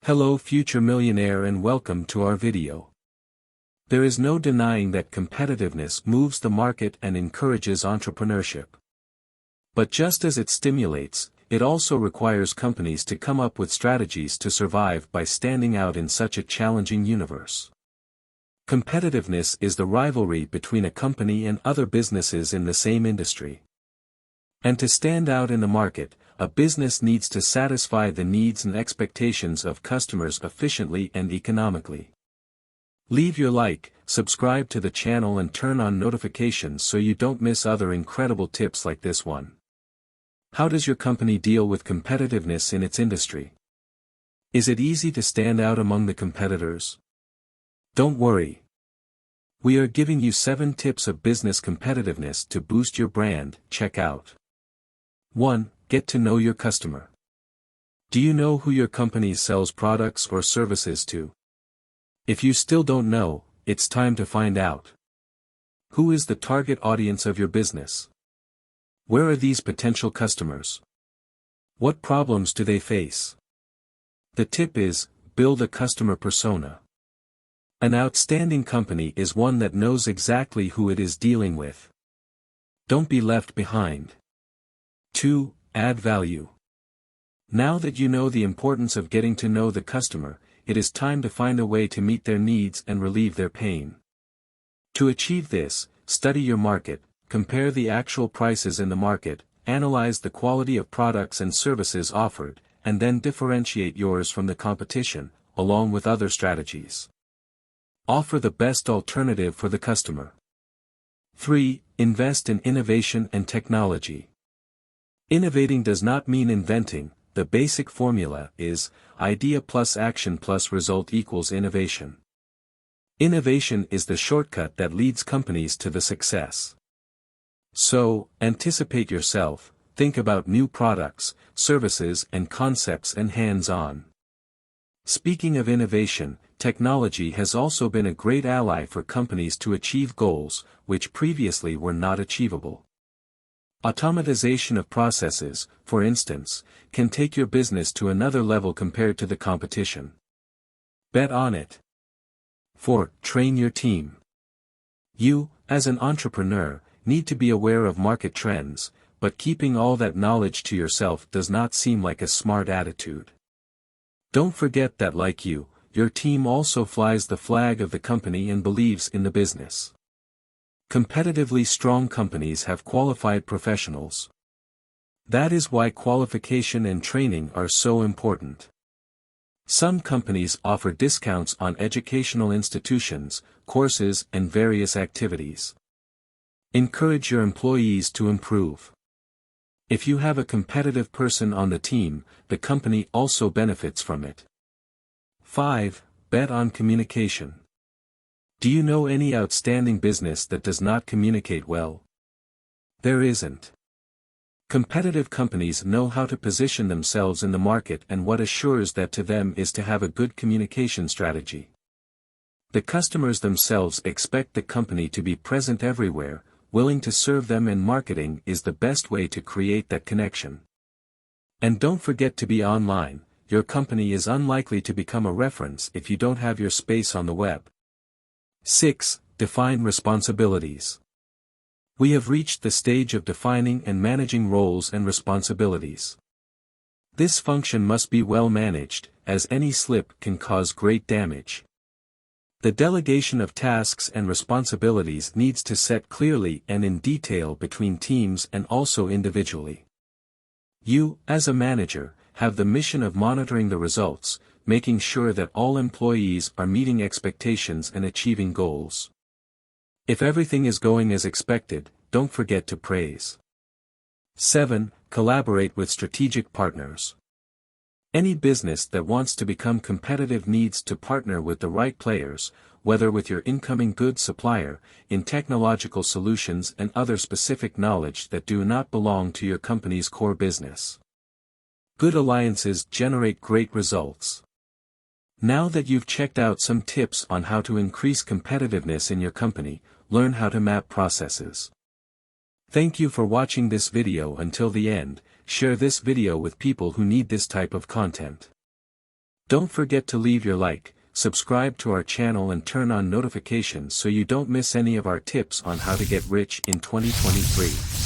Hello future millionaire and welcome to our video. There is no denying that competitiveness moves the market and encourages entrepreneurship. But just as it stimulates, it also requires companies to come up with strategies to survive by standing out in such a challenging universe. Competitiveness is the rivalry between a company and other businesses in the same industry. And to stand out in the market, a business needs to satisfy the needs and expectations of customers efficiently and economically. Leave your like, subscribe to the channel and turn on notifications so you don't miss other incredible tips like this one. How does your company deal with competitiveness in its industry? Is it easy to stand out among the competitors? Don't worry. We are giving you 7 tips of business competitiveness to boost your brand. Check out. 1. Get to know your customer. Do you know who your company sells products or services to? If you still don't know, it's time to find out. Who is the target audience of your business? Where are these potential customers? What problems do they face? The tip is, build a customer persona. An outstanding company is one that knows exactly who it is dealing with. Don't be left behind. 2. Add value. Now that you know the importance of getting to know the customer, it is time to find a way to meet their needs and relieve their pain. To achieve this, study your market, compare the actual prices in the market, analyze the quality of products and services offered, and then differentiate yours from the competition, along with other strategies. Offer the best alternative for the customer. 3. Invest in innovation and technology. Innovating does not mean inventing. The basic formula is, idea plus action plus result equals innovation. Innovation is the shortcut that leads companies to the success. So, anticipate yourself, think about new products, services and concepts and hands-on. Speaking of innovation, technology has also been a great ally for companies to achieve goals, which previously were not achievable. Automatization of processes, for instance, can take your business to another level compared to the competition. Bet on it. 4. Train your team. You, as an entrepreneur, need to be aware of market trends, but keeping all that knowledge to yourself does not seem like a smart attitude. Don't forget that like you, your team also flies the flag of the company and believes in the business. Competitively strong companies have qualified professionals. That is why qualification and training are so important. Some companies offer discounts on educational institutions, courses and various activities. Encourage your employees to improve. If you have a competitive person on the team, the company also benefits from it. 5. Bet on communication. Do you know any outstanding business that does not communicate well? There isn't. Competitive companies know how to position themselves in the market, and what assures that to them is to have a good communication strategy. The customers themselves expect the company to be present everywhere, willing to serve them, and marketing is the best way to create that connection. And don't forget to be online. Your company is unlikely to become a reference if you don't have your space on the web. 6. Define responsibilities. We have reached the stage of defining and managing roles and responsibilities. This function must be well managed, as any slip can cause great damage. The delegation of tasks and responsibilities needs to set clearly and in detail between teams and also individually. You, as a manager, have the mission of monitoring the results, making sure that all employees are meeting expectations and achieving goals. If everything is going as expected, don't forget to praise. 7. Collaborate with strategic partners. Any business that wants to become competitive needs to partner with the right players, whether with your incoming goods supplier, in technological solutions and other specific knowledge that do not belong to your company's core business. Good alliances generate great results. Now that you've checked out some tips on how to increase competitiveness in your company, learn how to map processes. Thank you for watching this video until the end. Share this video with people who need this type of content. Don't forget to leave your like, subscribe to our channel and turn on notifications so you don't miss any of our tips on how to get rich in 2023.